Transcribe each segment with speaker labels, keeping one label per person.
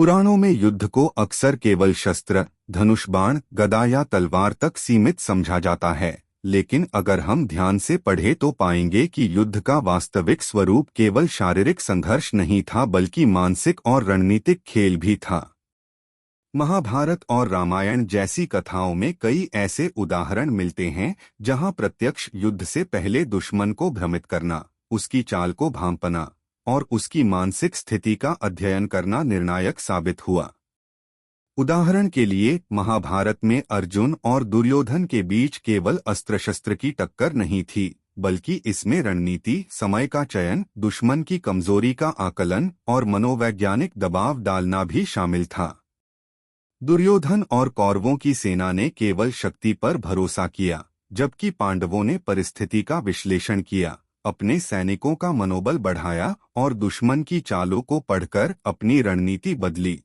Speaker 1: पुराणों में युद्ध को अक्सर केवल शस्त्र, धनुष बाण, गदा या तलवार तक सीमित समझा जाता है, लेकिन अगर हम ध्यान से पढ़ें तो पाएंगे कि युद्ध का वास्तविक स्वरूप केवल शारीरिक संघर्ष नहीं था बल्कि मानसिक और रणनीतिक खेल भी था। महाभारत और रामायण जैसी कथाओं में कई ऐसे उदाहरण मिलते हैं जहां प्रत्यक्ष युद्ध से पहले दुश्मन को भ्रमित करना, उसकी चाल को भांपना और उसकी मानसिक स्थिति का अध्ययन करना निर्णायक साबित हुआ। उदाहरण के लिए महाभारत में अर्जुन और दुर्योधन के बीच केवल अस्त्र शस्त्र की टक्कर नहीं थी, बल्कि इसमें रणनीति, समय का चयन, दुश्मन की कमजोरी का आकलन और मनोवैज्ञानिक दबाव डालना भी शामिल था। दुर्योधन और कौरवों की सेना ने केवल शक्ति पर भरोसा किया, जबकि पांडवों ने परिस्थिति का विश्लेषण किया, अपने सैनिकों का मनोबल बढ़ाया और दुश्मन की चालों को पढ़कर अपनी रणनीति बदली।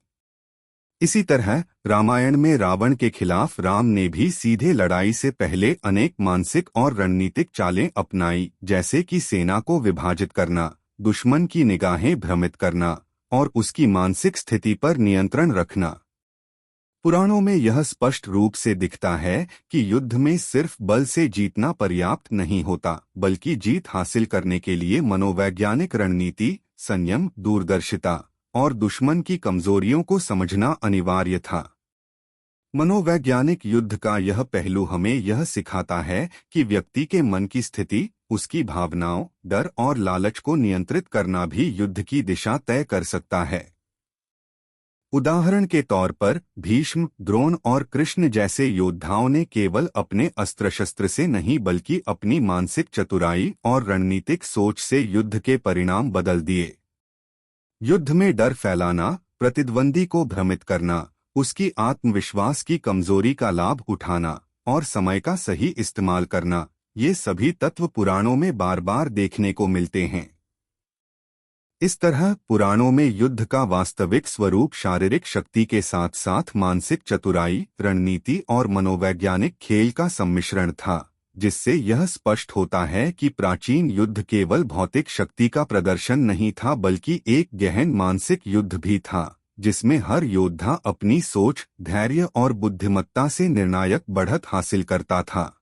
Speaker 1: इसी तरह रामायण में रावण के खिलाफ राम ने भी सीधे लड़ाई से पहले अनेक मानसिक और रणनीतिक चालें अपनाई, जैसे कि सेना को विभाजित करना, दुश्मन की निगाहें भ्रमित करना और उसकी मानसिक स्थिति पर नियंत्रण रखना। पुराणों में यह स्पष्ट रूप से दिखता है कि युद्ध में सिर्फ बल से जीतना पर्याप्त नहीं होता, बल्कि जीत हासिल करने के लिए मनोवैज्ञानिक रणनीति, संयम, दूरदर्शिता और दुश्मन की कमजोरियों को समझना अनिवार्य था। मनोवैज्ञानिक युद्ध का यह पहलू हमें यह सिखाता है कि व्यक्ति के मन की स्थिति, उसकी भावनाओं, डर और लालच को नियंत्रित करना भी युद्ध की दिशा तय कर सकता है। उदाहरण के तौर पर भीष्म, द्रोण और कृष्ण जैसे योद्धाओं ने केवल अपने अस्त्र शस्त्र से नहीं बल्कि अपनी मानसिक चतुराई और रणनीतिक सोच से युद्ध के परिणाम बदल दिए। युद्ध में डर फैलाना, प्रतिद्वंदी को भ्रमित करना, उसकी आत्मविश्वास की कमजोरी का लाभ उठाना और समय का सही इस्तेमाल करना, ये सभी तत्व पुराणों में बार बार देखने को मिलते हैं। इस तरह पुराणों में युद्ध का वास्तविक स्वरूप शारीरिक शक्ति के साथ साथ मानसिक चतुराई, रणनीति और मनोवैज्ञानिक खेल का सम्मिश्रण था, जिससे यह स्पष्ट होता है कि प्राचीन युद्ध केवल भौतिक शक्ति का प्रदर्शन नहीं था बल्कि एक गहन मानसिक युद्ध भी था, जिसमें हर योद्धा अपनी सोच, धैर्य और बुद्धिमत्ता से निर्णायक बढ़त हासिल करता था।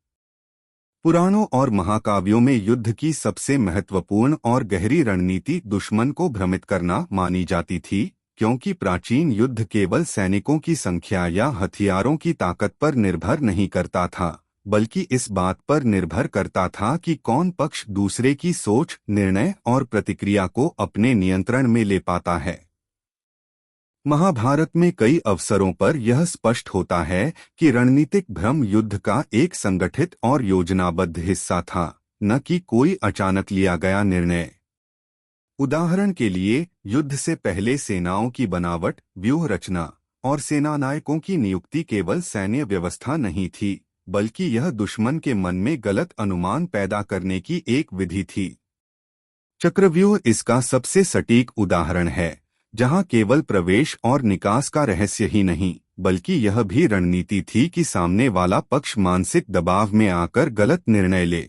Speaker 1: पुराणों और महाकाव्यों में युद्ध की सबसे महत्वपूर्ण और गहरी रणनीति दुश्मन को भ्रमित करना मानी जाती थी, क्योंकि प्राचीन युद्ध केवल सैनिकों की संख्या या हथियारों की ताकत पर निर्भर नहीं करता था, बल्कि इस बात पर निर्भर करता था कि कौन पक्ष दूसरे की सोच, निर्णय और प्रतिक्रिया को अपने नियंत्रण में ले पाता है। महाभारत में कई अवसरों पर यह स्पष्ट होता है कि रणनीतिक भ्रम युद्ध का एक संगठित और योजनाबद्ध हिस्सा था, न कि कोई अचानक लिया गया निर्णय। उदाहरण के लिए युद्ध से पहले सेनाओं की बनावट, व्यूह रचना और सेनानायकों की नियुक्ति केवल सैन्य व्यवस्था नहीं थी, बल्कि यह दुश्मन के मन में गलत अनुमान पैदा करने की एक विधि थी। चक्रव्यूह इसका सबसे सटीक उदाहरण है, जहां केवल प्रवेश और निकास का रहस्य ही नहीं, बल्कि यह भी रणनीति थी कि सामने वाला पक्ष मानसिक दबाव में आकर गलत निर्णय ले।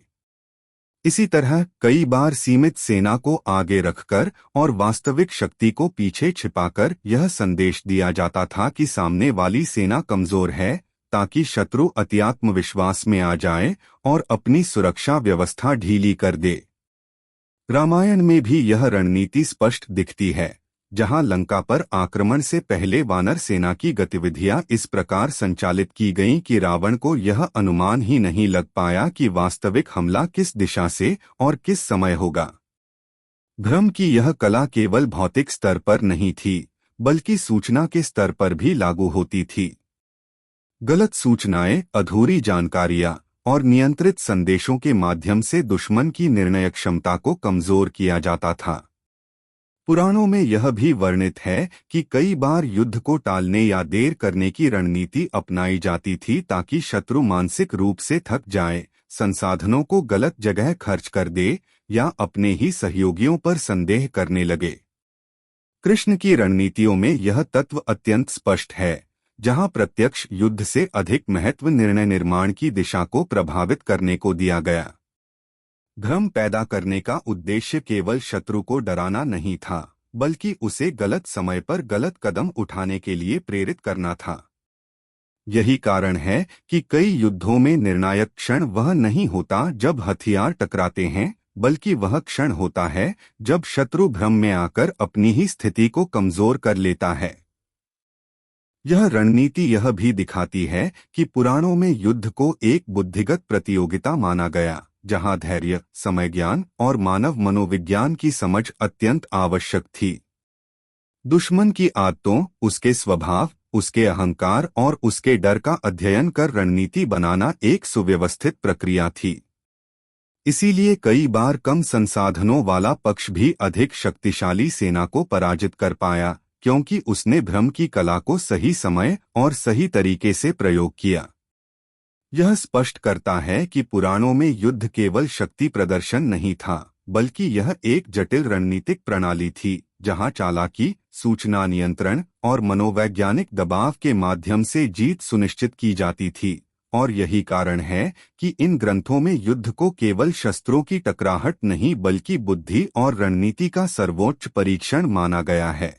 Speaker 1: इसी तरह कई बार सीमित सेना को आगे रखकर और वास्तविक शक्ति को पीछे छिपाकर यह संदेश दिया जाता था कि सामने वाली सेना कमजोर है, ताकि शत्रु अत्यात्मविश्वास में आ जाए और अपनी सुरक्षा व्यवस्था ढीली कर दे। रामायण में भी यह रणनीति स्पष्ट दिखती है, जहां लंका पर आक्रमण से पहले वानर सेना की गतिविधियां इस प्रकार संचालित की गईं कि रावण को यह अनुमान ही नहीं लग पाया कि वास्तविक हमला किस दिशा से और किस समय होगा। भ्रम की यह कला केवल भौतिक स्तर पर नहीं थी, बल्कि सूचना के स्तर पर भी लागू होती थी। गलत सूचनाएं, अधूरी जानकारियां और नियंत्रित संदेशों के माध्यम से दुश्मन की निर्णय क्षमता को कमजोर किया जाता था। पुराणों में यह भी वर्णित है कि कई बार युद्ध को टालने या देर करने की रणनीति अपनाई जाती थी ताकि शत्रु मानसिक रूप से थक जाए, संसाधनों को गलत जगह खर्च कर दे या अपने ही सहयोगियों पर संदेह करने लगे। कृष्ण की रणनीतियों में यह तत्व अत्यंत स्पष्ट है, जहां प्रत्यक्ष युद्ध से अधिक महत्व निर्णय निर्माण की दिशा को प्रभावित करने को दिया गया। भ्रम पैदा करने का उद्देश्य केवल शत्रु को डराना नहीं था, बल्कि उसे गलत समय पर गलत कदम उठाने के लिए प्रेरित करना था। यही कारण है कि कई युद्धों में निर्णायक क्षण वह नहीं होता जब हथियार टकराते हैं, बल्कि वह क्षण होता है जब शत्रु भ्रम में आकर अपनी ही स्थिति को कमजोर कर लेता है। यह रणनीति यह भी दिखाती है कि पुराणों में युद्ध को एक बुद्धिगत प्रतियोगिता माना गया, जहां धैर्य, समय ज्ञान और मानव मनोविज्ञान की समझ अत्यंत आवश्यक थी। दुश्मन की आदतों, उसके स्वभाव, उसके अहंकार और उसके डर का अध्ययन कर रणनीति बनाना एक सुव्यवस्थित प्रक्रिया थी। इसीलिए कई बार कम संसाधनों वाला पक्ष भी अधिक शक्तिशाली सेना को पराजित कर पाया, क्योंकि उसने भ्रम की कला को सही समय और सही तरीके से प्रयोग किया। यह स्पष्ट करता है कि पुराणों में युद्ध केवल शक्ति प्रदर्शन नहीं था, बल्कि यह एक जटिल रणनीतिक प्रणाली थी, जहां चालाकी, सूचना नियंत्रण और मनोवैज्ञानिक दबाव के माध्यम से जीत सुनिश्चित की जाती थी। और यही कारण है कि इन ग्रंथों में युद्ध को केवल शस्त्रों की टकराहट नहीं बल्कि बुद्धि और रणनीति का सर्वोच्च परीक्षण माना गया है।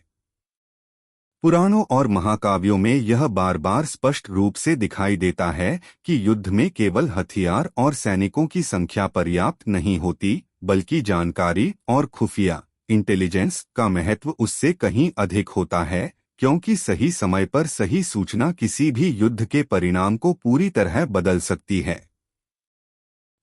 Speaker 1: पुराणों और महाकाव्यों में यह बार बार स्पष्ट रूप से दिखाई देता है कि युद्ध में केवल हथियार और सैनिकों की संख्या पर्याप्त नहीं होती, बल्कि जानकारी और खुफिया इंटेलिजेंस का महत्व उससे कहीं अधिक होता है, क्योंकि सही समय पर सही सूचना किसी भी युद्ध के परिणाम को पूरी तरह बदल सकती है।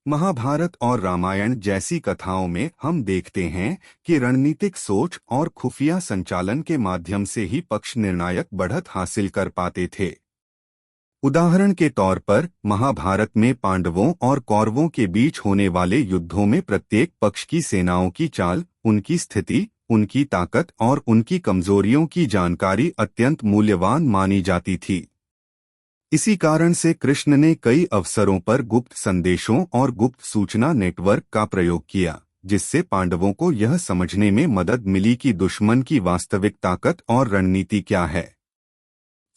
Speaker 1: महाभारत और रामायण जैसी कथाओं में हम देखते हैं कि रणनीतिक सोच और खुफिया संचालन के माध्यम से ही पक्ष निर्णायक बढ़त हासिल कर पाते थे। उदाहरण के तौर पर महाभारत में पांडवों और कौरवों के बीच होने वाले युद्धों में प्रत्येक पक्ष की सेनाओं की चाल, उनकी स्थिति, उनकी ताकत और उनकी कमजोरियों की जानकारी अत्यंत मूल्यवान मानी जाती थी। इसी कारण से कृष्ण ने कई अवसरों पर गुप्त संदेशों और गुप्त सूचना नेटवर्क का प्रयोग किया, जिससे पांडवों को यह समझने में मदद मिली कि दुश्मन की वास्तविक ताकत और रणनीति क्या है।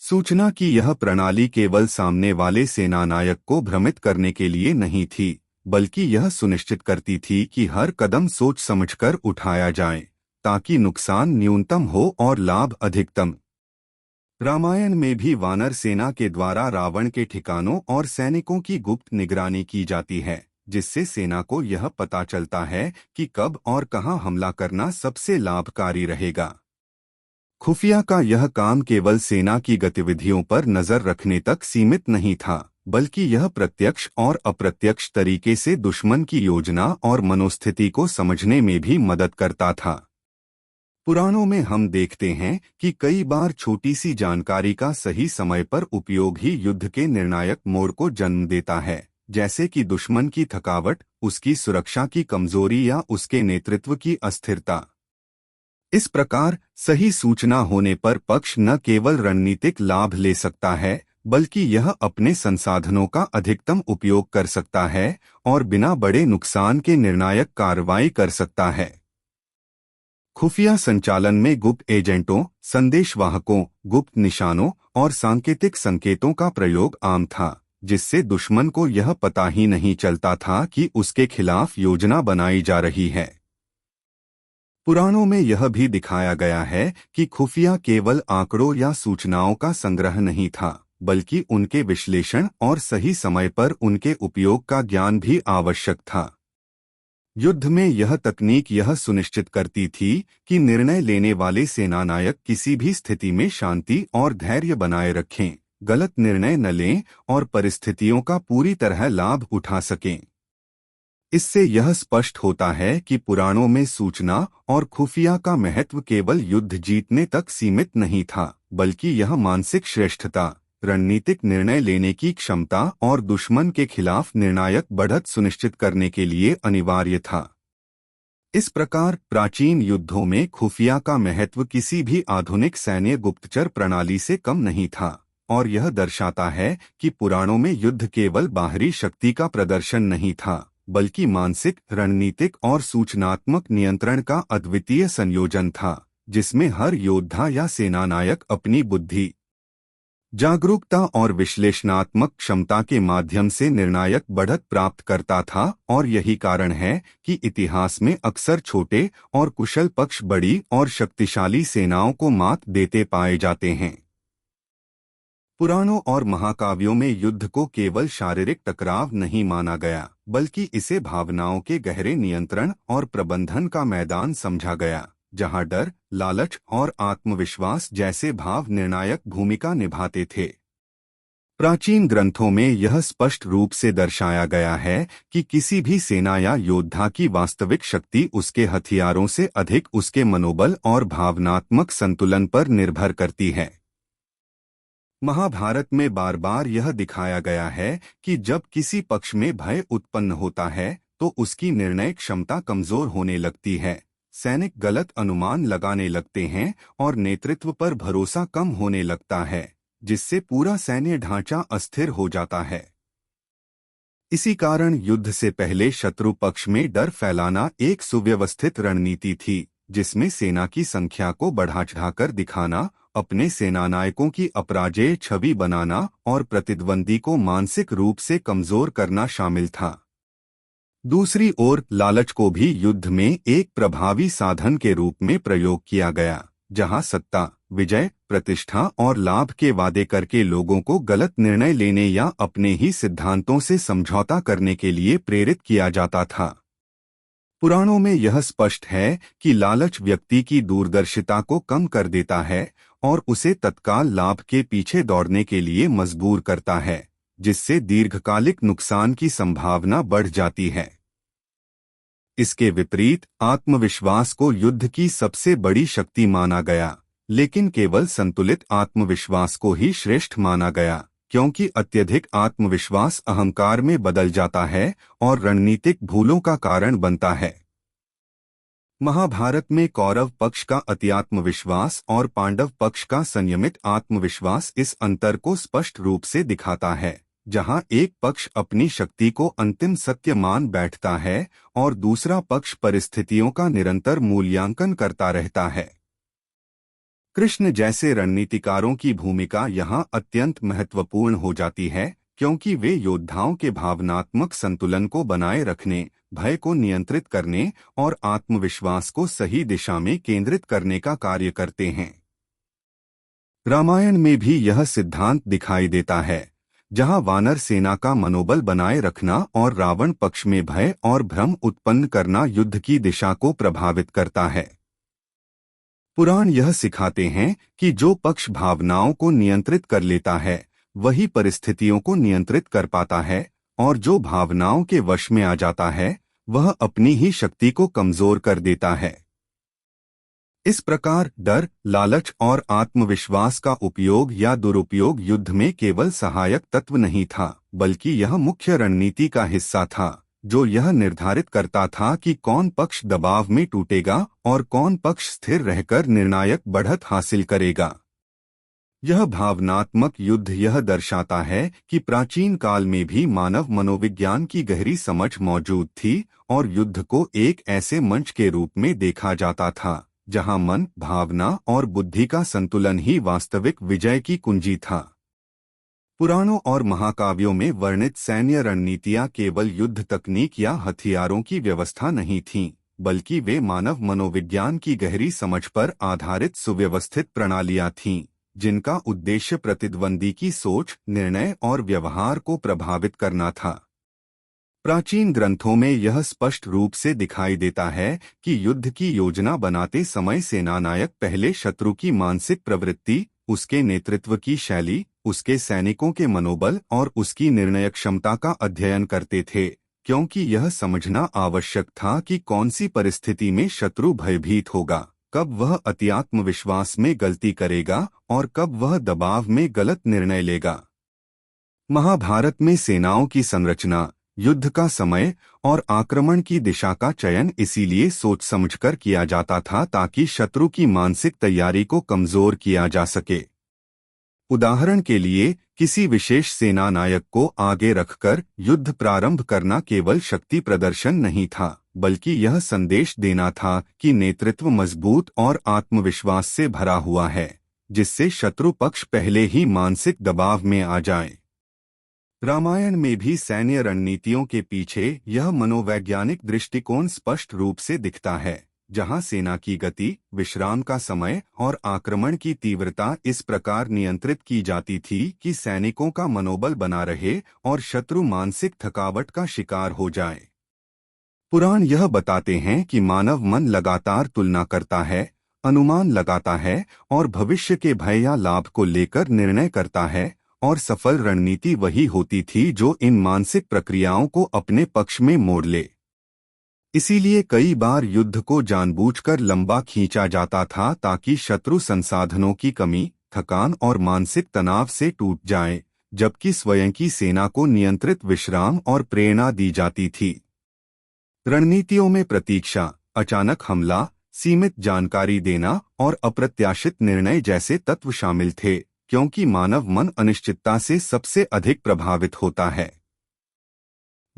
Speaker 1: सूचना की यह प्रणाली केवल सामने वाले सेनानायक को भ्रमित करने के लिए नहीं थी, बल्कि यह सुनिश्चित करती थी कि हर कदम सोच समझकर उठाया जाए, ताकि नुकसान न्यूनतम हो और लाभ अधिकतम। रामायण में भी वानर सेना के द्वारा रावण के ठिकानों और सैनिकों की गुप्त निगरानी की जाती है, जिससे सेना को यह पता चलता है कि कब और कहां हमला करना सबसे लाभकारी रहेगा। खुफिया का यह काम केवल सेना की गतिविधियों पर नजर रखने तक सीमित नहीं था, बल्कि यह प्रत्यक्ष और अप्रत्यक्ष तरीके से दुश्मन की योजना और मनोस्थिति को समझने में भी मदद करता था। पुराणों में हम देखते हैं कि कई बार छोटी सी जानकारी का सही समय पर उपयोग ही युद्ध के निर्णायक मोड़ को जन्म देता है, जैसे कि दुश्मन की थकावट, उसकी सुरक्षा की कमजोरी या उसके नेतृत्व की अस्थिरता। इस प्रकार सही सूचना होने पर पक्ष न केवल रणनीतिक लाभ ले सकता है, बल्कि यह अपने संसाधनों का अधिकतम उपयोग कर सकता है और बिना बड़े नुकसान के निर्णायक कार्रवाई कर सकता है। खुफिया संचालन में गुप्त एजेंटों, संदेशवाहकों, गुप्त निशानों और सांकेतिक संकेतों का प्रयोग आम था, जिससे दुश्मन को यह पता ही नहीं चलता था कि उसके खिलाफ योजना बनाई जा रही है। पुराणों में यह भी दिखाया गया है कि खुफिया केवल आंकड़ों या सूचनाओं का संग्रह नहीं था, बल्कि उनके विश्लेषण और सही समय पर उनके उपयोग का ज्ञान भी आवश्यक था। युद्ध में यह तकनीक यह सुनिश्चित करती थी कि निर्णय लेने वाले सेनानायक किसी भी स्थिति में शांति और धैर्य बनाए रखें, गलत निर्णय न लें और परिस्थितियों का पूरी तरह लाभ उठा सकें। इससे यह स्पष्ट होता है कि पुराणों में सूचना और खुफिया का महत्व केवल युद्ध जीतने तक सीमित नहीं था, बल्कि यह मानसिक श्रेष्ठता, रणनीतिक निर्णय लेने की क्षमता और दुश्मन के खिलाफ निर्णायक बढ़त सुनिश्चित करने के लिए अनिवार्य था। इस प्रकार प्राचीन युद्धों में खुफिया का महत्व किसी भी आधुनिक सैन्य गुप्तचर प्रणाली से कम नहीं था, और यह दर्शाता है कि पुराणों में युद्ध केवल बाहरी शक्ति का प्रदर्शन नहीं था, बल्कि मानसिक, रणनीतिक और सूचनात्मक नियंत्रण का अद्वितीय संयोजन था, जिसमें हर योद्धा या सेनानायक अपनी बुद्धि, जागरूकता और विश्लेषणात्मक क्षमता के माध्यम से निर्णायक बढ़त प्राप्त करता था, और यही कारण है कि इतिहास में अक्सर छोटे और कुशल पक्ष बड़ी और शक्तिशाली सेनाओं को मात देते पाए जाते हैं। पुराणों और महाकाव्यों में युद्ध को केवल शारीरिक टकराव नहीं माना गया, बल्कि इसे भावनाओं के गहरे नियंत्रण और प्रबंधन का मैदान समझा गया, जहां डर, लालच और आत्मविश्वास जैसे भाव निर्णायक भूमिका निभाते थे। प्राचीन ग्रंथों में यह स्पष्ट रूप से दर्शाया गया है कि किसी भी सेना या योद्धा की वास्तविक शक्ति उसके हथियारों से अधिक उसके मनोबल और भावनात्मक संतुलन पर निर्भर करती है। महाभारत में बार बार यह दिखाया गया है कि जब किसी पक्ष में भय उत्पन्न होता है तो उसकी निर्णय क्षमता कमजोर होने लगती है, सैनिक गलत अनुमान लगाने लगते हैं और नेतृत्व पर भरोसा कम होने लगता है, जिससे पूरा सैन्य ढांचा अस्थिर हो जाता है। इसी कारण युद्ध से पहले शत्रु पक्ष में डर फैलाना एक सुव्यवस्थित रणनीति थी, जिसमें सेना की संख्या को बढ़ा चढ़ाकर दिखाना, अपने सेनानायकों की अपराजेय छवि बनाना और प्रतिद्वंदी को मानसिक रूप से कमजोर करना शामिल था। दूसरी ओर लालच को भी युद्ध में एक प्रभावी साधन के रूप में प्रयोग किया गया, जहां सत्ता, विजय, प्रतिष्ठा और लाभ के वादे करके लोगों को गलत निर्णय लेने या अपने ही सिद्धांतों से समझौता करने के लिए प्रेरित किया जाता था। पुराणों में यह स्पष्ट है कि लालच व्यक्ति की दूरदर्शिता को कम कर देता है और उसे तत्काल लाभ के पीछे दौड़ने के लिए मजबूर करता है, जिससे दीर्घकालिक नुकसान की संभावना बढ़ जाती है। इसके विपरीत आत्मविश्वास को युद्ध की सबसे बड़ी शक्ति माना गया, लेकिन केवल संतुलित आत्मविश्वास को ही श्रेष्ठ माना गया, क्योंकि अत्यधिक आत्मविश्वास अहंकार में बदल जाता है और रणनीतिक भूलों का कारण बनता है। महाभारत में कौरव पक्ष का अत्यात्मविश्वास और पांडव पक्ष का संयमित आत्मविश्वास इस अंतर को स्पष्ट रूप से दिखाता है, जहां एक पक्ष अपनी शक्ति को अंतिम सत्य मान बैठता है और दूसरा पक्ष परिस्थितियों का निरंतर मूल्यांकन करता रहता है। कृष्ण जैसे रणनीतिकारों की भूमिका यहाँ अत्यंत महत्वपूर्ण हो जाती है, क्योंकि वे योद्धाओं के भावनात्मक संतुलन को बनाए रखने, भय को नियंत्रित करने और आत्मविश्वास को सही दिशा में केंद्रित करने का कार्य करते हैं। रामायण में भी यह सिद्धांत दिखाई देता है, जहां वानर सेना का मनोबल बनाए रखना और रावण पक्ष में भय और भ्रम उत्पन्न करना युद्ध की दिशा को प्रभावित करता है। पुराण यह सिखाते हैं कि जो पक्ष भावनाओं को नियंत्रित कर लेता है वही परिस्थितियों को नियंत्रित कर पाता है, और जो भावनाओं के वश में आ जाता है वह अपनी ही शक्ति को कमजोर कर देता है। इस प्रकार डर, लालच और आत्मविश्वास का उपयोग या दुरुपयोग युद्ध में केवल सहायक तत्व नहीं था, बल्कि यह मुख्य रणनीति का हिस्सा था, जो यह निर्धारित करता था कि कौन पक्ष दबाव में टूटेगा और कौन पक्ष स्थिर रहकर निर्णायक बढ़त हासिल करेगा। यह भावनात्मक युद्ध यह दर्शाता है कि प्राचीन काल में भी मानव मनोविज्ञान की गहरी समझ मौजूद थी और युद्ध को एक ऐसे मंच के रूप में देखा जाता था जहां मन, भावना और बुद्धि का संतुलन ही वास्तविक विजय की कुंजी था। पुराणों और महाकाव्यों में वर्णित सैन्य रणनीतियां केवल युद्ध तकनीक या हथियारों की व्यवस्था नहीं थीं, बल्कि वे मानव मनोविज्ञान की गहरी समझ पर आधारित सुव्यवस्थित प्रणालियां थीं, जिनका उद्देश्य प्रतिद्वंदी की सोच, निर्णय और व्यवहार को प्रभावित करना था। प्राचीन ग्रंथों में यह स्पष्ट रूप से दिखाई देता है कि युद्ध की योजना बनाते समय सेनानायक पहले शत्रु की मानसिक प्रवृत्ति, उसके नेतृत्व की शैली, उसके सैनिकों के मनोबल और उसकी निर्णय क्षमता का अध्ययन करते थे, क्योंकि यह समझना आवश्यक था कि कौन सी परिस्थिति में शत्रु भयभीत होगा, कब वह अत्यात्मविश्वास में गलती करेगा और कब वह दबाव में गलत निर्णय लेगा। महाभारत में सेनाओं की संरचना, युद्ध का समय और आक्रमण की दिशा का चयन इसीलिए सोच समझकर किया जाता था ताकि शत्रु की मानसिक तैयारी को कमजोर किया जा सके। उदाहरण के लिए, किसी विशेष सेना नायक को आगे रखकर युद्ध प्रारंभ करना केवल शक्ति प्रदर्शन नहीं था, बल्कि यह संदेश देना था कि नेतृत्व मजबूत और आत्मविश्वास से भरा हुआ है, जिससे शत्रु पक्ष पहले ही मानसिक दबाव में आ जाए। रामायण में भी सैन्य रणनीतियों के पीछे यह मनोवैज्ञानिक दृष्टिकोण स्पष्ट रूप से दिखता है, जहां सेना की गति, विश्राम का समय और आक्रमण की तीव्रता इस प्रकार नियंत्रित की जाती थी कि सैनिकों का मनोबल बना रहे और शत्रु मानसिक थकावट का शिकार हो जाए। पुराण यह बताते हैं कि मानव मन लगातार तुलना करता है, अनुमान लगाता है और भविष्य के भय या लाभ को लेकर निर्णय करता है, और सफल रणनीति वही होती थी जो इन मानसिक प्रक्रियाओं को अपने पक्ष में मोड़ ले। इसीलिए कई बार युद्ध को जानबूझकर लंबा खींचा जाता था ताकि शत्रु संसाधनों की कमी, थकान और मानसिक तनाव से टूट जाए, जबकि स्वयं की सेना को नियंत्रित विश्राम और प्रेरणा दी जाती थी। रणनीतियों में प्रतीक्षा, अचानक हमला, सीमित जानकारी देना और अप्रत्याशित निर्णय जैसे तत्व शामिल थे, क्योंकि मानव मन अनिश्चितता से सबसे अधिक प्रभावित होता है।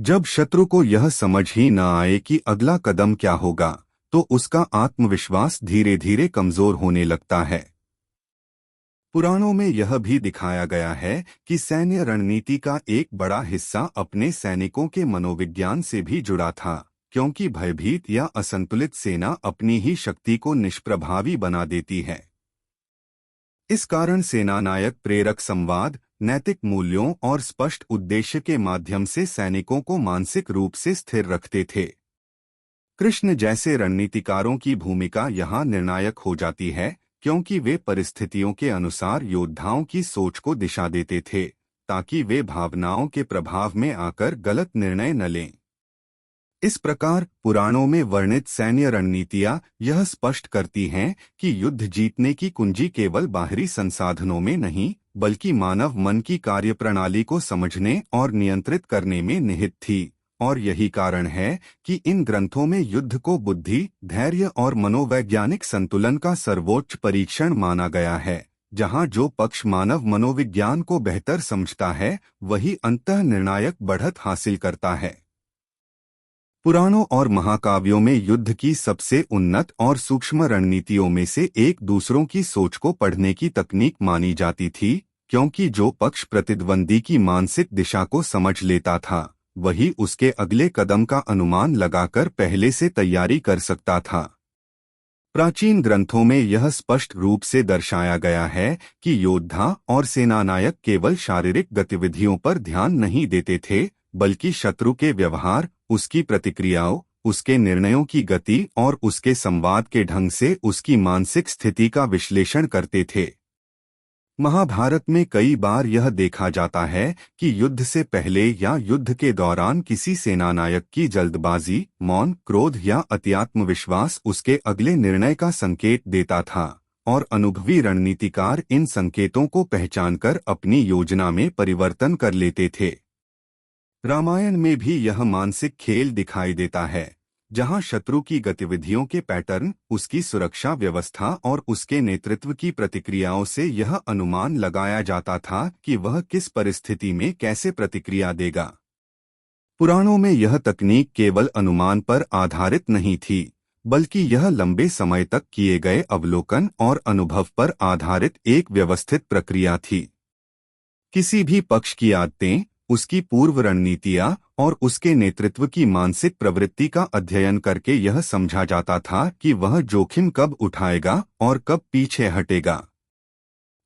Speaker 1: जब शत्रु को यह समझ ही न आए कि अगला कदम क्या होगा, तो उसका आत्मविश्वास धीरे धीरे कमजोर होने लगता है। पुराणों में यह भी दिखाया गया है कि सैन्य रणनीति का एक बड़ा हिस्सा अपने सैनिकों के मनोविज्ञान से भी जुड़ा था, क्योंकि भयभीत या असंतुलित सेना अपनी ही शक्ति को निष्प्रभावी बना देती है। इस कारण सेनानायक प्रेरक संवाद, नैतिक मूल्यों और स्पष्ट उद्देश्य के माध्यम से सैनिकों को मानसिक रूप से स्थिर रखते थे। कृष्ण जैसे रणनीतिकारों की भूमिका यहाँ निर्णायक हो जाती है, क्योंकि वे परिस्थितियों के अनुसार योद्धाओं की सोच को दिशा देते थे, ताकि वे भावनाओं के प्रभाव में आकर गलत निर्णय न लें। इस प्रकार पुराणों में वर्णित सैन्य रणनीतियां यह स्पष्ट करती हैं कि युद्ध जीतने की कुंजी केवल बाहरी संसाधनों में नहीं, बल्कि मानव मन की कार्यप्रणाली को समझने और नियंत्रित करने में निहित थी। और यही कारण है कि इन ग्रंथों में युद्ध को बुद्धि, धैर्य और मनोवैज्ञानिक संतुलन का सर्वोच्च परीक्षण माना गया है, जहां जो पक्ष मानव मनोविज्ञान को बेहतर समझता है वही अंततः निर्णायक बढ़त हासिल करता है। पुराणों और महाकाव्यों में युद्ध की सबसे उन्नत और सूक्ष्म रणनीतियों में से एक दूसरों की सोच को पढ़ने की तकनीक मानी जाती थी, क्योंकि जो पक्ष प्रतिद्वंदी की मानसिक दिशा को समझ लेता था, वही उसके अगले कदम का अनुमान लगाकर पहले से तैयारी कर सकता था। प्राचीन ग्रंथों में यह स्पष्ट रूप से दर्शाया गया है कि योद्धा और सेनानायक केवल शारीरिक गतिविधियों पर ध्यान नहीं देते थे, बल्कि शत्रु के व्यवहार, उसकी प्रतिक्रियाओं, उसके निर्णयों की गति और उसके संवाद के ढंग से उसकी मानसिक स्थिति का विश्लेषण करते थे। महाभारत में कई बार यह देखा जाता है कि युद्ध से पहले या युद्ध के दौरान किसी सेनानायक की जल्दबाजी, मौन, क्रोध या अत्यात्मविश्वास उसके अगले निर्णय का संकेत देता था, और अनुभवी रणनीतिकार इन संकेतों को पहचानकर अपनी योजना में परिवर्तन कर लेते थे। रामायण में भी यह मानसिक खेल दिखाई देता है, जहां शत्रु की गतिविधियों के पैटर्न, उसकी सुरक्षा व्यवस्था और उसके नेतृत्व की प्रतिक्रियाओं से यह अनुमान लगाया जाता था कि वह किस परिस्थिति में कैसे प्रतिक्रिया देगा। पुराणों में यह तकनीक केवल अनुमान पर आधारित नहीं थी, बल्कि यह लंबे समय तक किए गए अवलोकन और अनुभव पर आधारित एक व्यवस्थित प्रक्रिया थी। किसी भी पक्ष की आदतें, उसकी पूर्व रणनीतियां और उसके नेतृत्व की मानसिक प्रवृत्ति का अध्ययन करके यह समझा जाता था कि वह जोखिम कब उठाएगा और कब पीछे हटेगा।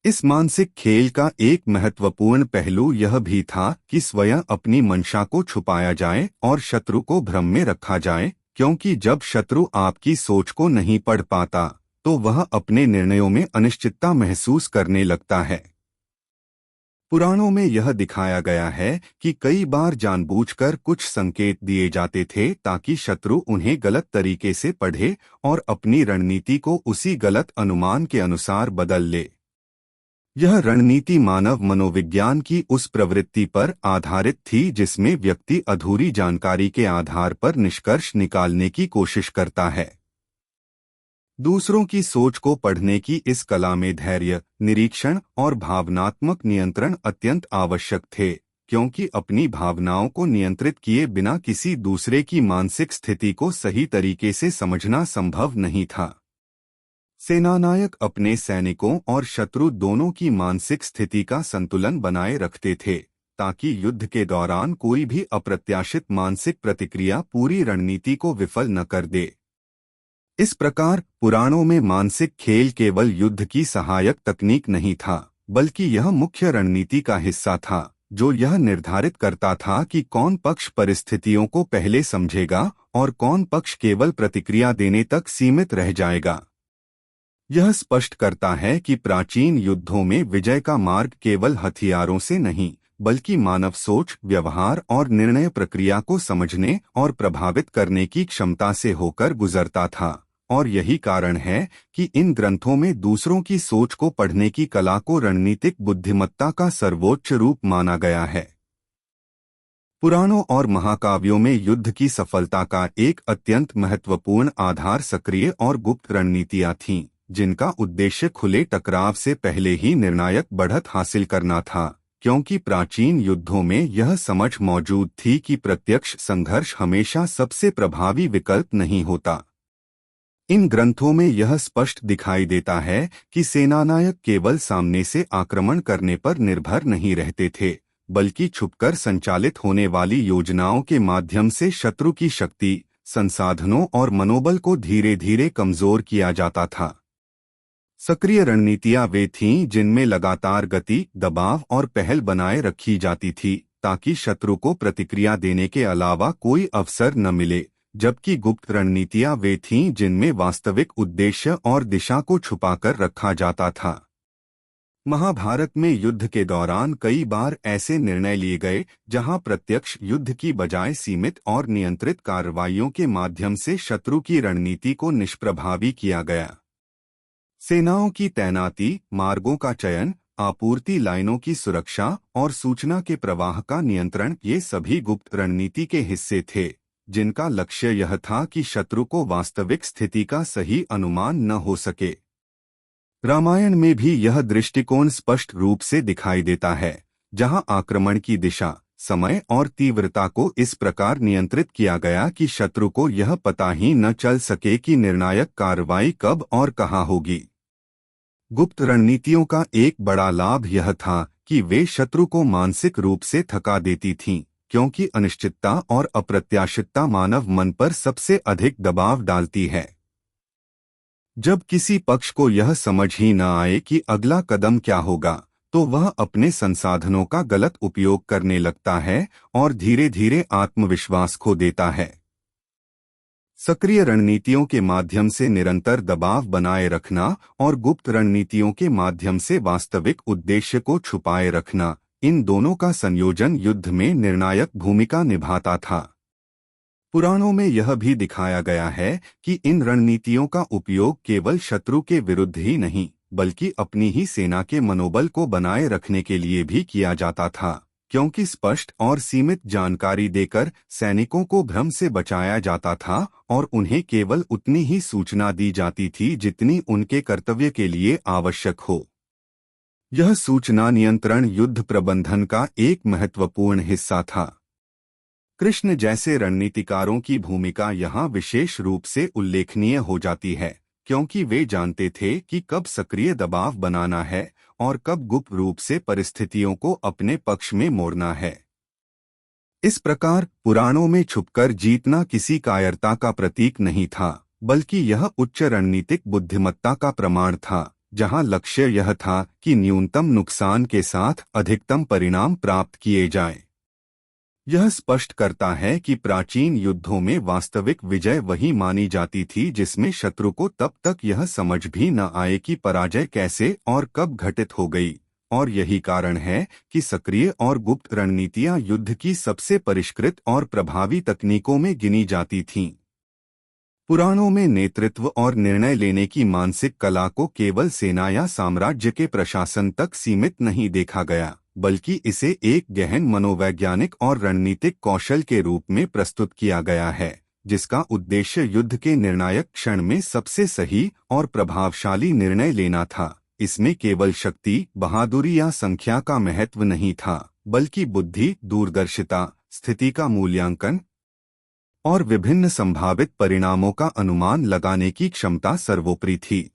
Speaker 1: इस मानसिक खेल का एक महत्वपूर्ण पहलू यह भी था कि स्वयं अपनी मंशा को छुपाया जाए और शत्रु को भ्रम में रखा जाए, क्योंकि जब शत्रु आपकी सोच को नहीं पढ़ पाता, तो वह अपने निर्णयों में अनिश्चितता महसूस करने लगता है। पुराणों में यह दिखाया गया है कि कई बार जानबूझकर कुछ संकेत दिए जाते थे ताकि शत्रु उन्हें गलत तरीके से पढ़े और अपनी रणनीति को उसी गलत अनुमान के अनुसार बदल ले। यह रणनीति मानव मनोविज्ञान की उस प्रवृत्ति पर आधारित थी जिसमें व्यक्ति अधूरी जानकारी के आधार पर निष्कर्ष निकालने की कोशिश करता है। दूसरों की सोच को पढ़ने की इस कला में धैर्य, निरीक्षण और भावनात्मक नियंत्रण अत्यंत आवश्यक थे, क्योंकि अपनी भावनाओं को नियंत्रित किए बिना किसी दूसरे की मानसिक स्थिति को सही तरीके से समझना संभव नहीं था। सेनानायक अपने सैनिकों और शत्रु दोनों की मानसिक स्थिति का संतुलन बनाए रखते थे ताकि युद्ध के दौरान कोई भी अप्रत्याशित मानसिक प्रतिक्रिया पूरी रणनीति को विफल न कर दे। इस प्रकार पुराणों में मानसिक खेल केवल युद्ध की सहायक तकनीक नहीं था, बल्कि यह मुख्य रणनीति का हिस्सा था जो यह निर्धारित करता था कि कौन पक्ष परिस्थितियों को पहले समझेगा और कौन पक्ष केवल प्रतिक्रिया देने तक सीमित रह जाएगा। यह स्पष्ट करता है कि प्राचीन युद्धों में विजय का मार्ग केवल हथियारों से नहीं, बल्कि मानव सोच, व्यवहार और निर्णय प्रक्रिया को समझने और प्रभावित करने की क्षमता से होकर गुजरता था। और यही कारण है कि इन ग्रंथों में दूसरों की सोच को पढ़ने की कला को रणनीतिक बुद्धिमत्ता का सर्वोच्च रूप माना गया है। पुराणों और महाकाव्यों में युद्ध की सफलता का एक अत्यंत महत्वपूर्ण आधार सक्रिय और गुप्त रणनीतियां थीं, जिनका उद्देश्य खुले टकराव से पहले ही निर्णायक बढ़त हासिल करना था, क्योंकि प्राचीन युद्धों में यह समझ मौजूद थी कि प्रत्यक्ष संघर्ष हमेशा सबसे प्रभावी विकल्प नहीं होता। इन ग्रंथों में यह स्पष्ट दिखाई देता है कि सेनानायक केवल सामने से आक्रमण करने पर निर्भर नहीं रहते थे, बल्कि छुपकर संचालित होने वाली योजनाओं के माध्यम से शत्रु की शक्ति, संसाधनों और मनोबल को धीरे धीरे कमजोर किया जाता था। सक्रिय रणनीतियां वे थीं जिनमें लगातार गति, दबाव और पहल बनाए रखी जाती थी ताकि शत्रु को प्रतिक्रिया देने के अलावा कोई अवसर न मिले, जबकि गुप्त रणनीतियां वे थीं जिनमें वास्तविक उद्देश्य और दिशा को छुपाकर रखा जाता था। महाभारत में युद्ध के दौरान कई बार ऐसे निर्णय लिए गए जहां प्रत्यक्ष युद्ध की बजाय सीमित और नियंत्रित कार्रवाइयों के माध्यम से शत्रु की रणनीति को निष्प्रभावी किया गया। सेनाओं की तैनाती, मार्गों का चयन, आपूर्ति लाइनों की सुरक्षा और सूचना के प्रवाह का नियंत्रण ये सभी गुप्त रणनीति के हिस्से थे, जिनका लक्ष्य यह था कि शत्रु को वास्तविक स्थिति का सही अनुमान न हो सके। रामायण में भी यह दृष्टिकोण स्पष्ट रूप से दिखाई देता है, जहां आक्रमण की दिशा, समय और तीव्रता को इस प्रकार नियंत्रित किया गया कि शत्रु को यह पता ही न चल सके कि निर्णायक कार्रवाई कब और कहां होगी। गुप्त रणनीतियों का एक बड़ा लाभ यह था कि वे शत्रु को मानसिक रूप से थका देती थीं, क्योंकि अनिश्चितता और अप्रत्याशितता मानव मन पर सबसे अधिक दबाव डालती है। जब किसी पक्ष को यह समझ ही न आए कि अगला कदम क्या होगा, तो वह अपने संसाधनों का गलत उपयोग करने लगता है और धीरे धीरे आत्मविश्वास खो देता है। सक्रिय रणनीतियों के माध्यम से निरंतर दबाव बनाए रखना और गुप्त रणनीतियों के माध्यम से वास्तविक उद्देश्य को छुपाए रखना, इन दोनों का संयोजन युद्ध में निर्णायक भूमिका निभाता था। पुराणों में यह भी दिखाया गया है कि इन रणनीतियों का उपयोग केवल शत्रु के विरुद्ध ही नहीं, बल्कि अपनी ही सेना के मनोबल को बनाए रखने के लिए भी किया जाता था, क्योंकि स्पष्ट और सीमित जानकारी देकर सैनिकों को भ्रम से बचाया जाता था और उन्हें केवल उतनी ही सूचना दी जाती थी जितनी उनके कर्तव्य के लिए आवश्यक हो। यह सूचना नियंत्रण युद्ध प्रबंधन का एक महत्वपूर्ण हिस्सा था। कृष्ण जैसे रणनीतिकारों की भूमिका यहाँ विशेष रूप से उल्लेखनीय हो जाती है, क्योंकि वे जानते थे कि कब सक्रिय दबाव बनाना है और कब गुप्त रूप से परिस्थितियों को अपने पक्ष में मोड़ना है। इस प्रकार पुराणों में छुपकर जीतना किसी कायरता का प्रतीक नहीं था, बल्कि यह उच्च रणनीतिक बुद्धिमत्ता का प्रमाण था, जहां लक्ष्य यह था कि न्यूनतम नुकसान के साथ अधिकतम परिणाम प्राप्त किए जाएं। यह स्पष्ट करता है कि प्राचीन युद्धों में वास्तविक विजय वही मानी जाती थी जिसमें शत्रु को तब तक यह समझ भी न आए कि पराजय कैसे और कब घटित हो गई, और यही कारण है कि सक्रिय और गुप्त रणनीतियां युद्ध की सबसे परिष्कृत और प्रभावी तकनीकों में गिनी जाती थीं। पुराणों में नेतृत्व और निर्णय लेने की मानसिक कला को केवल सेना या साम्राज्य के प्रशासन तक सीमित नहीं देखा गया, बल्कि इसे एक गहन मनोवैज्ञानिक और रणनीतिक कौशल के रूप में प्रस्तुत किया गया है, जिसका उद्देश्य युद्ध के निर्णायक क्षण में सबसे सही और प्रभावशाली निर्णय लेना था। इसमें केवल शक्ति, बहादुरी या संख्या का महत्व नहीं था, बल्कि बुद्धि, दूरदर्शिता, स्थिति का मूल्यांकन और विभिन्न संभावित परिणामों का अनुमान लगाने की क्षमता सर्वोपरि थी।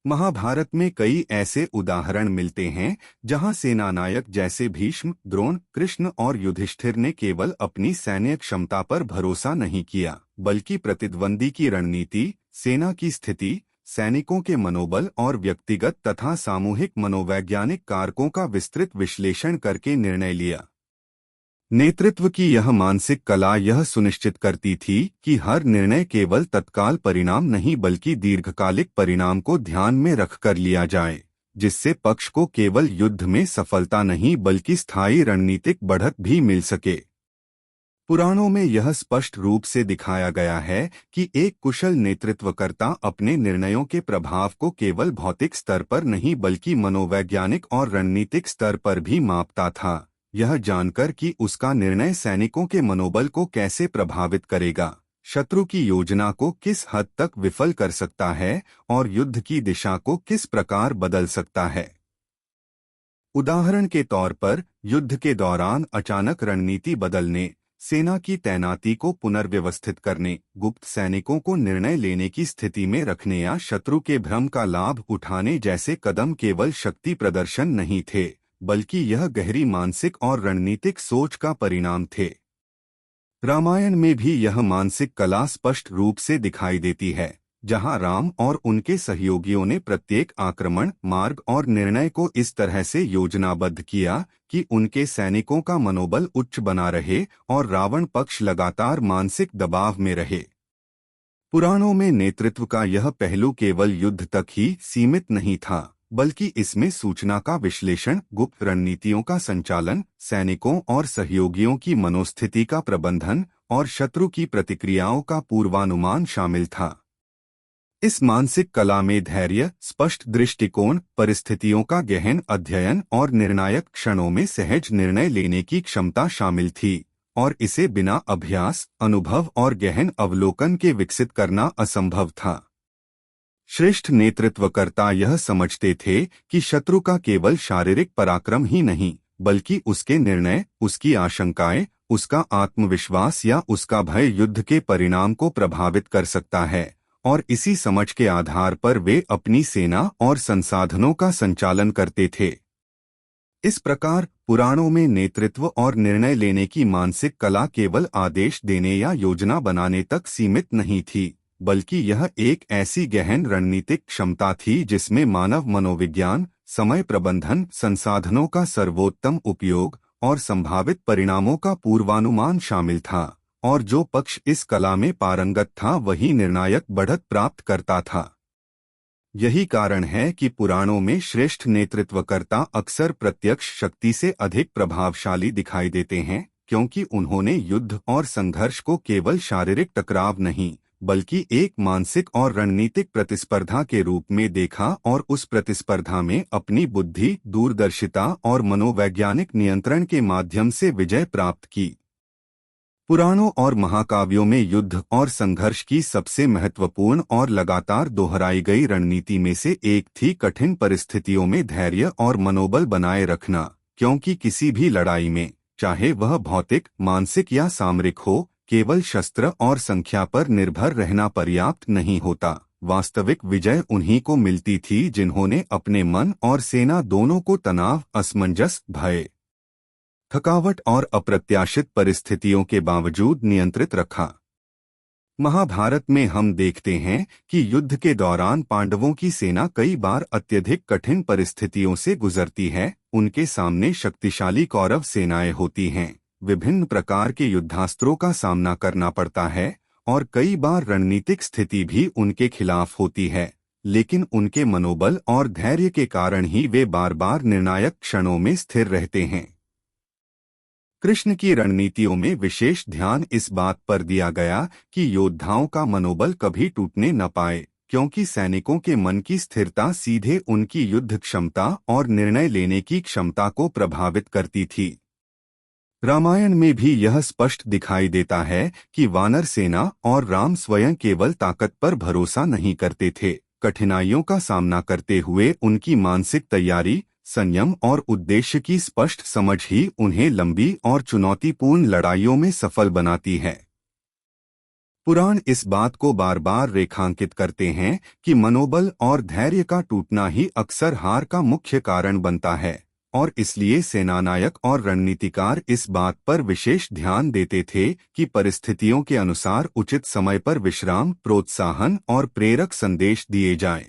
Speaker 1: महाभारत में कई ऐसे उदाहरण मिलते हैं जहां सेनानायक जैसे भीष्म, द्रोण, कृष्ण और युधिष्ठिर ने केवल अपनी सैन्य क्षमता पर भरोसा नहीं किया, बल्कि प्रतिद्वंदी की रणनीति, सेना की स्थिति, सैनिकों के मनोबल और व्यक्तिगत तथा सामूहिक मनोवैज्ञानिक कारकों का विस्तृत विश्लेषण करके निर्णय लिया। नेतृत्व की यह मानसिक कला यह सुनिश्चित करती थी कि हर निर्णय केवल तत्काल परिणाम नहीं बल्कि दीर्घकालिक परिणाम को ध्यान में रखकर लिया जाए, जिससे पक्ष को केवल युद्ध में सफलता नहीं बल्कि स्थायी रणनीतिक बढ़त भी मिल सके। पुराणों में यह स्पष्ट रूप से दिखाया गया है कि एक कुशल नेतृत्वकर्ता अपने निर्णयों के प्रभाव को केवल भौतिक स्तर पर नहीं बल्कि मनोवैज्ञानिक और रणनीतिक स्तर पर भी मापता था, यह जानकर कि उसका निर्णय सैनिकों के मनोबल को कैसे प्रभावित करेगा, शत्रु की योजना को किस हद तक विफल कर सकता है और युद्ध की दिशा को किस प्रकार बदल सकता है। उदाहरण के तौर पर, युद्ध के दौरान अचानक रणनीति बदलने, सेना की तैनाती को पुनर्व्यवस्थित करने, गुप्त सैनिकों को निर्णय लेने की स्थिति में रखने या शत्रु के भ्रम का लाभ उठाने जैसे कदम केवल शक्ति प्रदर्शन नहीं थे, बल्कि यह गहरी मानसिक और रणनीतिक सोच का परिणाम थे। रामायण में भी यह मानसिक कला स्पष्ट रूप से दिखाई देती है, जहां राम और उनके सहयोगियों ने प्रत्येक आक्रमण, मार्ग और निर्णय को इस तरह से योजनाबद्ध किया कि उनके सैनिकों का मनोबल उच्च बना रहे और रावण पक्ष लगातार मानसिक दबाव में रहे। पुराणों में नेतृत्व का यह पहलू केवल युद्ध तक ही सीमित नहीं था, बल्कि इसमें सूचना का विश्लेषण, गुप्त रणनीतियों का संचालन, सैनिकों और सहयोगियों की मनोस्थिति का प्रबंधन और शत्रु की प्रतिक्रियाओं का पूर्वानुमान शामिल था। इस मानसिक कला में धैर्य, स्पष्ट दृष्टिकोण, परिस्थितियों का गहन अध्ययन और निर्णायक क्षणों में सहज निर्णय लेने की क्षमता शामिल थी, और इसे बिना अभ्यास, अनुभव और गहन अवलोकन के विकसित करना असंभव था। श्रेष्ठ नेतृत्वकर्ता यह समझते थे कि शत्रु का केवल शारीरिक पराक्रम ही नहीं, बल्कि उसके निर्णय, उसकी आशंकाएं, उसका आत्मविश्वास या उसका भय युद्ध के परिणाम को प्रभावित कर सकता है, और इसी समझ के आधार पर वे अपनी सेना और संसाधनों का संचालन करते थे। इस प्रकार पुराणों में नेतृत्व और निर्णय लेने की मानसिक कला केवल आदेश देने या योजना बनाने तक सीमित नहीं थी, बल्कि यह एक ऐसी गहन रणनीतिक क्षमता थी जिसमें मानव मनोविज्ञान, समय प्रबंधन, संसाधनों का सर्वोत्तम उपयोग और संभावित परिणामों का पूर्वानुमान शामिल था, और जो पक्ष इस कला में पारंगत था वही निर्णायक बढ़त प्राप्त करता था। यही कारण है कि पुराणों में श्रेष्ठ नेतृत्वकर्ता अक्सर प्रत्यक्ष शक्ति से अधिक प्रभावशाली दिखाई देते हैं, क्योंकि उन्होंने युद्ध और संघर्ष को केवल शारीरिक टकराव नहीं बल्कि एक मानसिक और रणनीतिक प्रतिस्पर्धा के रूप में देखा और उस प्रतिस्पर्धा में अपनी बुद्धि, दूरदर्शिता और मनोवैज्ञानिक नियंत्रण के माध्यम से विजय प्राप्त की। पुराणों और महाकाव्यों में युद्ध और संघर्ष की सबसे महत्वपूर्ण और लगातार दोहराई गई रणनीति में से एक थी कठिन परिस्थितियों में धैर्य और मनोबल बनाए रखना, क्योंकि किसी भी लड़ाई में, चाहे वह भौतिक, मानसिक या सामरिक हो, केवल शस्त्र और संख्या पर निर्भर रहना पर्याप्त नहीं होता। वास्तविक विजय उन्हीं को मिलती थी जिन्होंने अपने मन और सेना दोनों को तनाव, असमंजस, भय, थकावट और अप्रत्याशित परिस्थितियों के बावजूद नियंत्रित रखा। महाभारत में हम देखते हैं कि युद्ध के दौरान पांडवों की सेना कई बार अत्यधिक कठिन परिस्थितियों से गुजरती है। उनके सामने शक्तिशाली कौरव सेनाएं होती हैं, विभिन्न प्रकार के युद्धास्त्रों का सामना करना पड़ता है और कई बार रणनीतिक स्थिति भी उनके खिलाफ होती है, लेकिन उनके मनोबल और धैर्य के कारण ही वे बार बार निर्णायक क्षणों में स्थिर रहते हैं। कृष्ण की रणनीतियों में विशेष ध्यान इस बात पर दिया गया कि योद्धाओं का मनोबल कभी टूटने न पाए, क्योंकि सैनिकों के मन की स्थिरता सीधे उनकी युद्ध क्षमता और निर्णय लेने की क्षमता को प्रभावित करती थी। रामायण में भी यह स्पष्ट दिखाई देता है कि वानर सेना और राम स्वयं केवल ताकत पर भरोसा नहीं करते थे। कठिनाइयों का सामना करते हुए उनकी मानसिक तैयारी, संयम और उद्देश्य की स्पष्ट समझ ही उन्हें लंबी और चुनौतीपूर्ण लड़ाइयों में सफल बनाती है। पुराण इस बात को बार बार रेखांकित करते हैं कि मनोबल और धैर्य का टूटना ही अक्सर हार का मुख्य कारण बनता है, और इसलिए सेनानायक और रणनीतिकार इस बात पर विशेष ध्यान देते थे कि परिस्थितियों के अनुसार उचित समय पर विश्राम, प्रोत्साहन और प्रेरक संदेश दिए जाएं।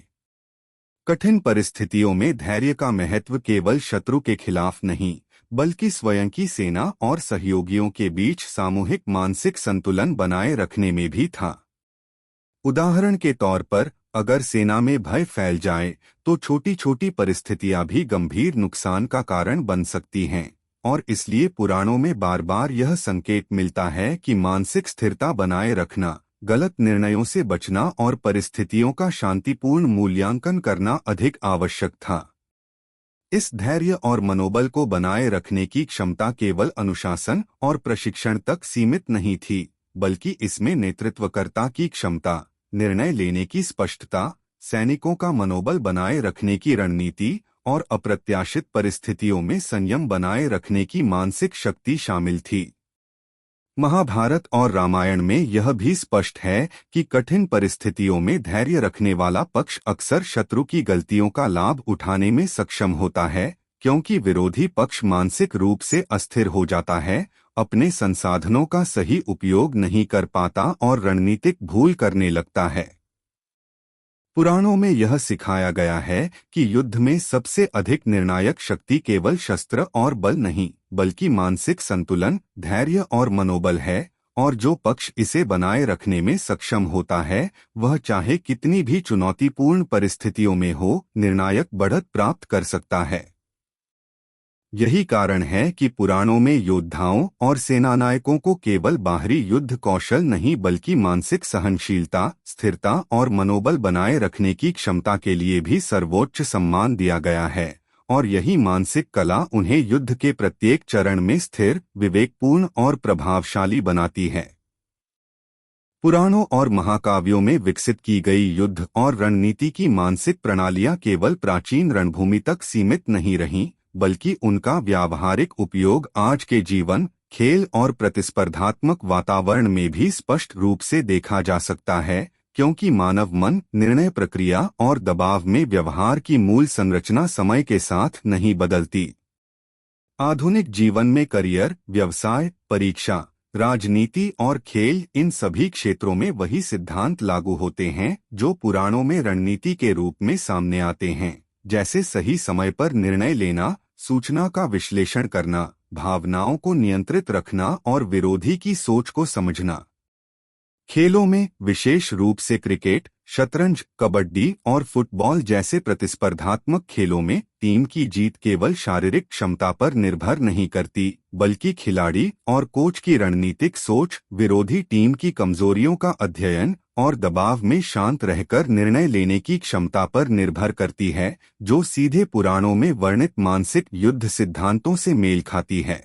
Speaker 1: कठिन परिस्थितियों में धैर्य का महत्व केवल शत्रु के खिलाफ नहीं, बल्कि स्वयं की सेना और सहयोगियों के बीच सामूहिक मानसिक संतुलन बनाए रखने में भी था। उदाहरण के तौर पर, अगर सेना में भय फैल जाए तो छोटी छोटी परिस्थितियां भी गंभीर नुकसान का कारण बन सकती हैं, और इसलिए पुराणों में बार बार यह संकेत मिलता है कि मानसिक स्थिरता बनाए रखना, गलत निर्णयों से बचना और परिस्थितियों का शांतिपूर्ण मूल्यांकन करना अधिक आवश्यक था। इस धैर्य और मनोबल को बनाए रखने की क्षमता केवल अनुशासन और प्रशिक्षण तक सीमित नहीं थी, बल्कि इसमें नेतृत्वकर्ता की क्षमता, निर्णय लेने की स्पष्टता, सैनिकों का मनोबल बनाए रखने की रणनीति और अप्रत्याशित परिस्थितियों में संयम बनाए रखने की मानसिक शक्ति शामिल थी। महाभारत और रामायण में यह भी स्पष्ट है कि कठिन परिस्थितियों में धैर्य रखने वाला पक्ष अक्सर शत्रु की गलतियों का लाभ उठाने में सक्षम होता है, क्योंकि विरोधी पक्ष मानसिक रूप से अस्थिर हो जाता है, अपने संसाधनों का सही उपयोग नहीं कर पाता और रणनीतिक भूल करने लगता है। पुराणों में यह सिखाया गया है कि युद्ध में सबसे अधिक निर्णायक शक्ति केवल शस्त्र और बल नहीं, बल्कि मानसिक संतुलन, धैर्य और मनोबल है, और जो पक्ष इसे बनाए रखने में सक्षम होता है, वह चाहे कितनी भी चुनौतीपूर्ण परिस्थितियों में हो, निर्णायक बढ़त प्राप्त कर सकता है। यही कारण है कि पुराणों में योद्धाओं और सेनानायकों को केवल बाहरी युद्ध कौशल नहीं, बल्कि मानसिक सहनशीलता, स्थिरता और मनोबल बनाए रखने की क्षमता के लिए भी सर्वोच्च सम्मान दिया गया है, और यही मानसिक कला उन्हें युद्ध के प्रत्येक चरण में स्थिर, विवेकपूर्ण और प्रभावशाली बनाती है। पुराणों और महाकाव्यों में विकसित की गई युद्ध और रणनीति की मानसिक प्रणालियां केवल प्राचीन रणभूमि तक सीमित नहीं रहीं, बल्कि उनका व्यावहारिक उपयोग आज के जीवन, खेल और प्रतिस्पर्धात्मक वातावरण में भी स्पष्ट रूप से देखा जा सकता है, क्योंकि मानव मन, निर्णय प्रक्रिया और दबाव में व्यवहार की मूल संरचना समय के साथ नहीं बदलती। आधुनिक जीवन में करियर, व्यवसाय, परीक्षा, राजनीति और खेल, इन सभी क्षेत्रों में वही सिद्धांत लागू होते हैं जो पुराणों में रणनीति के रूप में सामने आते हैं, जैसे सही समय पर निर्णय लेना, सूचना का विश्लेषण करना, भावनाओं को नियंत्रित रखना और विरोधी की सोच को समझना। खेलों में, विशेष रूप से क्रिकेट, शतरंज, कबड्डी और फुटबॉल जैसे प्रतिस्पर्धात्मक खेलों में, टीम की जीत केवल शारीरिक क्षमता पर निर्भर नहीं करती, बल्कि खिलाड़ी और कोच की रणनीतिक सोच, विरोधी टीम की कमजोरियों का अध्ययन और दबाव में शांत रहकर निर्णय लेने की क्षमता पर निर्भर करती है, जो सीधे पुराणों में वर्णित मानसिक युद्ध सिद्धांतों से मेल खाती है।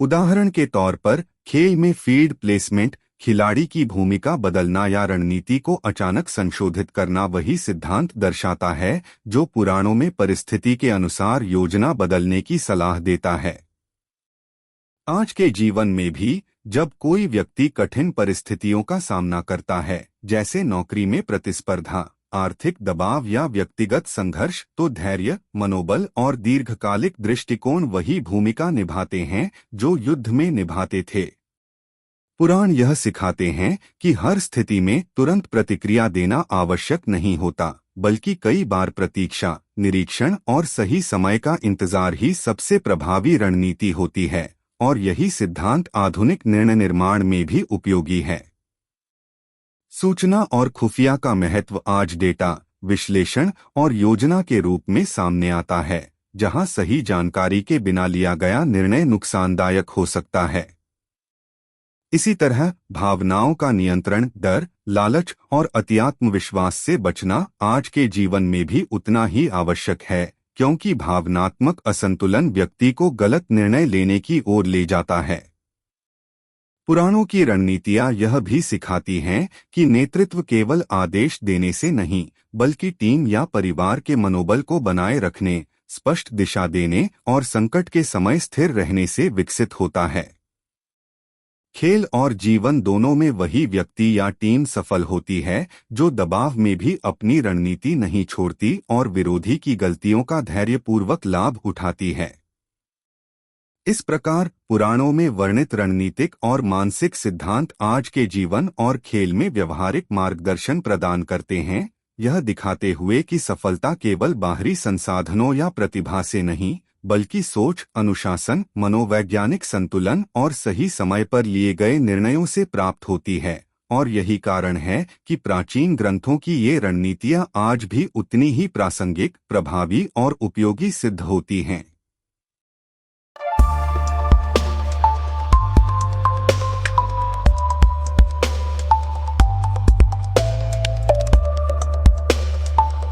Speaker 1: उदाहरण के तौर पर, खेल में फील्ड प्लेसमेंट, खिलाड़ी की भूमिका बदलना या रणनीति को अचानक संशोधित करना वही सिद्धांत दर्शाता है जो पुराणों में परिस्थिति के अनुसार योजना बदलने की सलाह देता है। आज के जीवन में भी जब कोई व्यक्ति कठिन परिस्थितियों का सामना करता है, जैसे नौकरी में प्रतिस्पर्धा, आर्थिक दबाव या व्यक्तिगत संघर्ष, तो धैर्य, मनोबल और दीर्घकालिक दृष्टिकोण वही भूमिका निभाते हैं जो युद्ध में निभाते थे। पुराण यह सिखाते हैं कि हर स्थिति में तुरंत प्रतिक्रिया देना आवश्यक नहीं होता, बल्कि कई बार प्रतीक्षा, निरीक्षण और सही समय का इंतजार ही सबसे प्रभावी रणनीति होती है, और यही सिद्धांत आधुनिक निर्णय निर्माण में भी उपयोगी है। सूचना और खुफिया का महत्व आज डेटा, विश्लेषण और योजना के रूप में सामने आता है, जहां सही जानकारी के बिना लिया गया निर्णय नुकसानदायक हो सकता है। इसी तरह भावनाओं का नियंत्रण, डर, लालच और अतिआत्मविश्वास से बचना आज के जीवन में भी उतना ही आवश्यक है, क्योंकि भावनात्मक असंतुलन व्यक्ति को गलत निर्णय लेने की ओर ले जाता है। पुराणों की रणनीतियां यह भी सिखाती हैं कि नेतृत्व केवल आदेश देने से नहीं, बल्कि टीम या परिवार के मनोबल को बनाए रखने, स्पष्ट दिशा देने और संकट के समय स्थिर रहने से विकसित होता है। खेल और जीवन दोनों में वही व्यक्ति या टीम सफल होती है जो दबाव में भी अपनी रणनीति नहीं छोड़ती और विरोधी की गलतियों का धैर्यपूर्वक लाभ उठाती है। इस प्रकार पुराणों में वर्णित रणनीतिक और मानसिक सिद्धांत आज के जीवन और खेल में व्यवहारिक मार्गदर्शन प्रदान करते हैं, यह दिखाते हुए कि सफलता केवल बाहरी संसाधनों या प्रतिभा से नहीं, बल्कि सोच, अनुशासन, मनोवैज्ञानिक संतुलन और सही समय पर लिए गए निर्णयों से प्राप्त होती है। और यही कारण है कि प्राचीन ग्रंथों की ये रणनीतियाँ आज भी उतनी ही प्रासंगिक, प्रभावी और उपयोगी सिद्ध होती हैं।